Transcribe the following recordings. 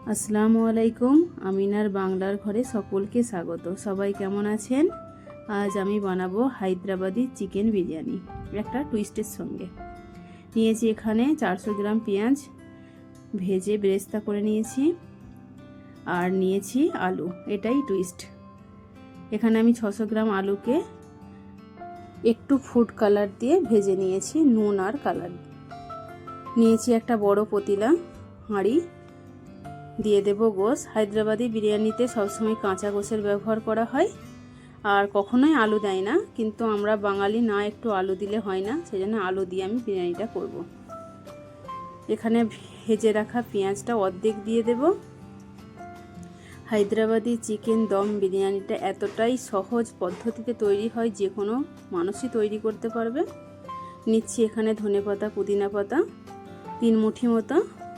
আসসালামু আলাইকুম। আমিনার বাংলার ঘরে সকলকে স্বাগত। সবাই কেমন আছেন? আজ আমি বানাবো হায়দ্রাবাদি চিকেন বিরিয়ানি একটা টুইস্টের সঙ্গে। নিয়েছি এখানে 400 গ্রাম পেঁয়াজ ভেজে বেরেস্তা করে নিয়েছি, আর নিয়েছি আলু। এটাই টুইস্ট। এখানে আমি 600 গ্রাম আলুকে একটু ফুড কালার দিয়ে ভেজে নিয়েছি, নুন আর কালার। নিয়েছি একটা বড় পতিলা হাঁড়ি, দিয়ে দেব গোশ। হায়দ্রাবাদি বিরিয়ানিতে সবসময় কাঁচা গোশের ব্যবহার করা হয়, আর কখনোই আলু দেয় না, কিন্তু আমরা বাঙালি না, একটু আলু দিলে হয় না, সেজন্য আলু দিয়ে আমি বিরিয়ানিটা করব। এখানে ভেজে রাখা পেঁয়াজটা অর্ধেক দিয়ে দেব। হায়দ্রাবাদি চিকেন দম বিরিয়ানিটা এতটাই সহজ পদ্ধতিতে তৈরি হয়, যে কোনো মানুষই তৈরি করতে পারবে। নিচ্ছি এখানে ধনেপাতা, পুদিনা পাতা 3 মুঠি মতো,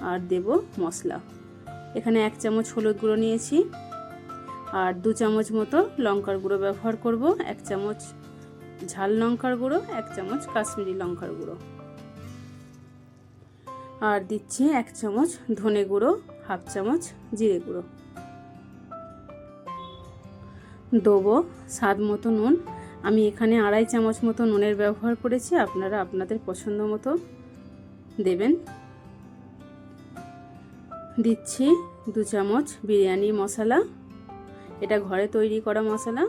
আর দেব মশলা। এখানে 1 চামচ হলুদ গুঁড়ো নিয়েছি, আর 2 চামচ মতো লঙ্কার গুঁড়ো ব্যবহার করব। 1 চামচ ঝাল লঙ্কার গুঁড়ো, 1 চামচ কাশ্মীরি লঙ্কার গুঁড়ো, আর দিচ্ছি 1 চামচ ধনে গুঁড়ো, 1/2 চামচ জিরে গুঁড়ো। দেবো স্বাদ মতো নুন। আমি এখানে 2.5 চামচ মতো নুনের ব্যবহার করেছি, আপনারা আপনাদের পছন্দ মতো দেবেন। দিচ্ছি 2 চামচ বিরিয়ানি মশলা, এটা ঘরে তৈরি করা মশলা,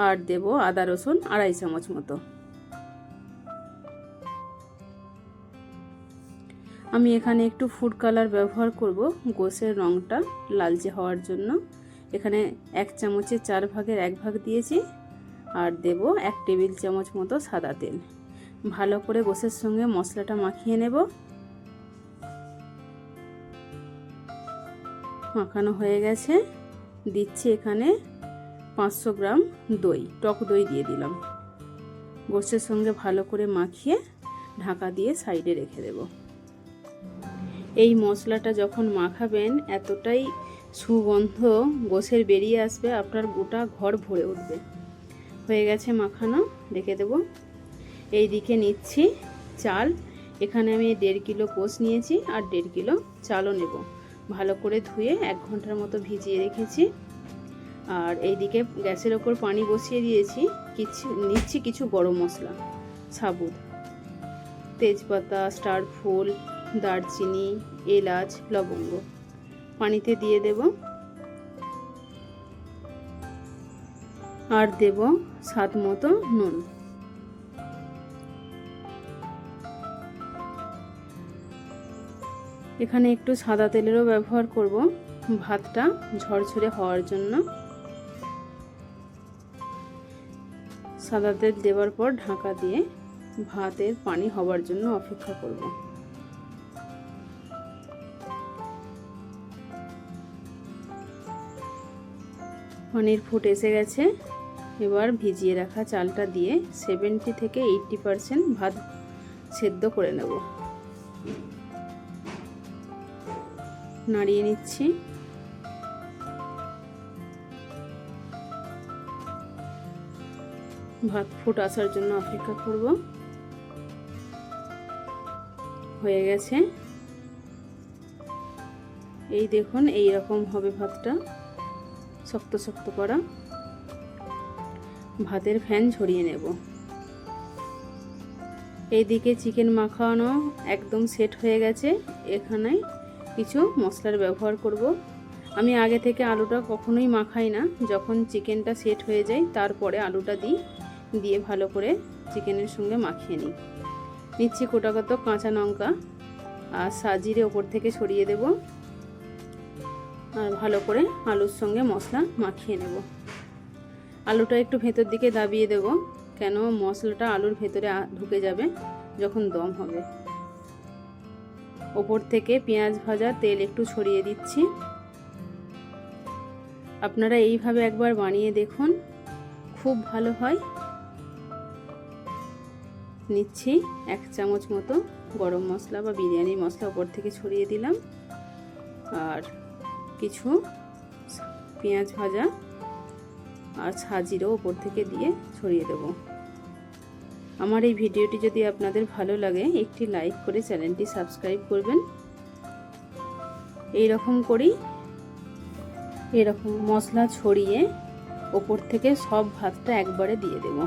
আর দেব আদা রসুন 2.5 চামচ মতো। আমি এখানে একটু ফুড কালার ব্যবহার করব গোশের রঙটা লালচে হওয়ার জন্য। এখানে 1 চামচে 4 ভাগের 1 ভাগ দিয়েছি, আর দেব 1 টেবিল চামচ মতো সাদা তেল। ভালো করে গোশের সঙ্গে মশলাটা মাখিয়ে নেব। মাখানো হয়ে গেছে। দিচ্ছি এখানে 500 গ্রাম দই, টক দই দিয়ে দিলাম। গোশের সঙ্গে ভালো করে মাখিয়ে ঢাকা দিয়ে সাইডে রেখে দেব। এই মশলাটা যখন মাখাবেন এতটাই সুগন্ধ গোশের বেরিয়ে আসবে, আপনার গোটা ঘর ভরে উঠবে। হয়ে গেছে মাখানো, রেখে দেব। এই দিকে নিচ্ছি চাল। এখানে আমি 1.5 কিলো গোশ নিয়েছি, আর 1.5 কিলো চালও নেব। ভালো করে ধুয়ে 1 ঘন্টার মতো ভিজিয়ে রেখেছি। আর এইদিকে গ্যাসের ওপর পানি বসিয়ে দিয়েছি। নিচ্ছি কিছু গরম মশলা, সাবুত, তেজপাতা, স্টার ফুল, দারচিনি, এলাচ, লবঙ্গ পানিতে দিয়ে দেব। আর দেব স্বাদ মতো নুন। এখানে একটু সাদা তেলেরও ব্যবহার করব ভাতটা ঝরঝরে হওয়ার জন্য। সাদা তেল দেওয়ার পর ঢাকা দিয়ে ভাতের পানি হওয়ার জন্য অপেক্ষা করব। পানির ফুট এসে গেছে। এবার ভিজিয়ে রাখা চালটা দিয়ে 70 থেকে 80% ভাত সেদ্ধ করে নেব। নাড়িয়ে নিচ্ছি। ভাত ফুট আসার জন্য অপেক্ষা করব। হয়ে গেছে। এই দেখুন, এই রকম হবে ভাতটা, শক্ত শক্ত করা। ভাতের ফ্যান ঝরিয়ে নেব। এইদিকে চিকেন মাখানো একদম সেট হয়ে গেছে। এখানে কিছু মশলার ব্যবহার করব। আমি আগে থেকে আলুটা কখনোই মাখাই না, যখন চিকেনটা সেট হয়ে যায় তারপরে আলুটা দিয়ে ভালো করে চিকেনের সঙ্গে মাখিয়ে নিই। নিচ্ছি কোটাগত কাঁচা লঙ্কা আর সাজিরে ওপর থেকে ছড়িয়ে দেব, আর ভালো করে আলুর সঙ্গে মশলা মাখিয়ে নেব। আলুটা একটু ভেতর দিকে দাবিয়ে দেব, কেন মশলাটা আলুর ভেতরে ঢুকে যাবে যখন দম হবে। ওপর থেকে পেঁয়াজ ভাজা তেল একটু ছড়িয়ে দিচ্ছি। আপনারা এইভাবে একবার বানিয়ে দেখুন, খুব ভালো হয়। নিচ্ছি 1 চামচ মতো গরম মশলা বা বিরিয়ানি মশলা ওপর থেকে ছড়িয়ে দিলাম, আর কিছু পেঁয়াজ ভাজা আর সাজিরও ওপর থেকে দিয়ে ছড়িয়ে দেব। আমার এই ভিডিওটি যদি আপনাদের ভালো লাগে একটি লাইক করে চ্যানেলটি সাবস্ক্রাইব করবেন। এই রকম করি, এরকম মশলা ছড়িয়ে ওপর থেকে সব ভাতটা একবারে দিয়ে দেব।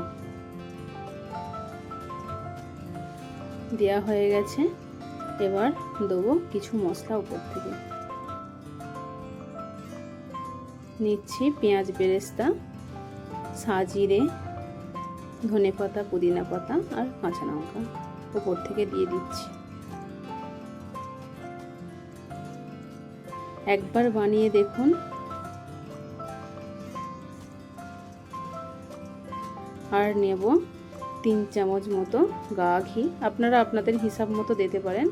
দেওয়া হয়ে গেছে, এবার দেবো কিছু মশলা উপর থেকে। নিচ্ছি পেঁয়াজ বেরেস্তা, সাজিরে, ধনেপাতা, পুদিনা পাতা আর কাঁচা লঙ্কা উপর থেকে দিয়ে দিচ্ছি। একবার বানিয়ে দেখুন। আর নেব 3 চামচ মতো গা ঘি, আপনারা আপনাদের হিসাব মতো দিতে পারেন।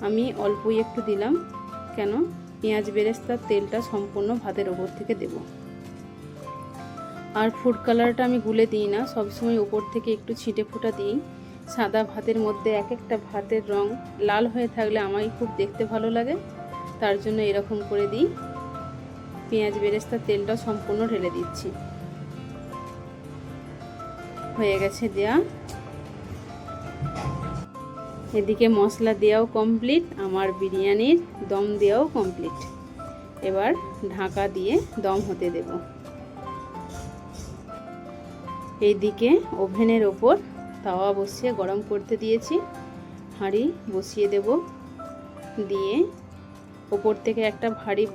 আমি অল্পই একটু দিলাম, কেন পেঁয়াজ বেরেস্তার তেলটা সম্পূর্ণ ভাতের ওপর থেকে দেব। আর ফুড কালারটা আমি গুলে দিই না, সবসময় ওপর থেকে একটু ছিটে ফোঁটা দিই। সাদা ভাতের মধ্যে এক একটা ভাতের রং লাল হয়ে থাকলে আমাকে খুব দেখতে ভালো লাগে, তার জন্য এরকম করে দিই। পেঁয়াজ বেরেস্তার তেলটা সম্পূর্ণ ঢেলে দিচ্ছি। হয়ে গেছে দেয়া। এদিকে মশলা দেওয়াও কমপ্লিট, আমার বিরিয়ানির দম দেওয়াও কমপ্লিট। এবার ঢাকা দিয়ে দম হতে দেব। এইদিকে ওভেনের ওপর তাওয়া বসিয়ে গরম করতে দিয়েছি, হাঁড়ি বসিয়ে দেব, দিয়ে ওপর থেকে একটা ভারী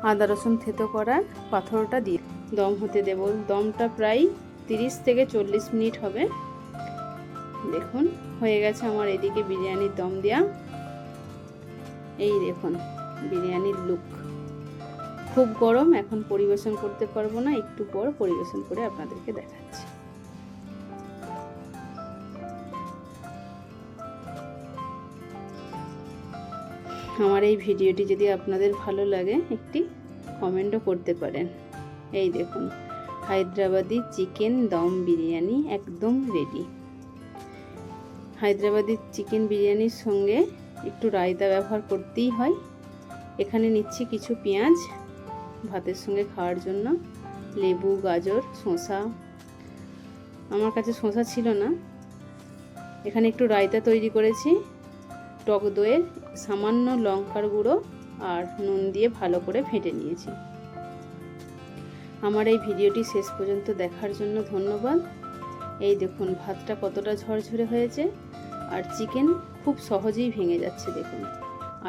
আদা রসুন থেতো করা পাথরটা দিয়ে দম হতে দেব। দমটা প্রায় 30 থেকে 40 মিনিট হবে। দেখুন হয়ে গেছে আমার এদিকে বিরিয়ানির দম দেয়া। এই দেখুন বিরিয়ানির লুক। খুব গরম, এখন পরিবেশন করতে পারবো না, একটু পর পরিবেশন করে আপনাদেরকে দেখাচ্ছি। আমার এই ভিডিওটি যদি আপনাদের ভালো লাগে একটি কমেন্টও করতে পারেন। এই দেখুন হায়দ্রাবাদি চিকেন দম বিরিয়ানি একদম রেডি। হায়দ্রাবাদি চিকেন বিরিয়ানির সঙ্গে একটু রায়তা ব্যবহার করতেই হয়। এখানে নিচ্ছি কিছু পেঁয়াজ ভাতের সঙ্গে খাওয়ার জন্য, লেবু, গাজর, শসা। আমার কাছে শসা ছিল না। এখানে একটু রায়তা তৈরি করেছি, টক দইয়ের সামান্য লঙ্কার গুঁড়ো আর নুন দিয়ে ভালো করে ফেটে নিয়েছি। আমার এই ভিডিওটি শেষ পর্যন্ত দেখার জন্য ধন্যবাদ। এই দেখুন ভাতটা কতটা ঝরঝরে হয়েছে, আর চিকেন খুব সহজেই ভেঙে যাচ্ছে। দেখুন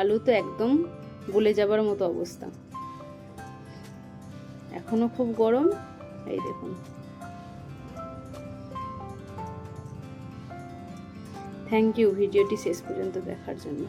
আলু তো একদম গলে যাবার মতো অবস্থা, এখনো খুব গরম। এই দেখুন। থ্যাংক ইউ ভিডিওটি শেষ পর্যন্ত দেখার জন্য।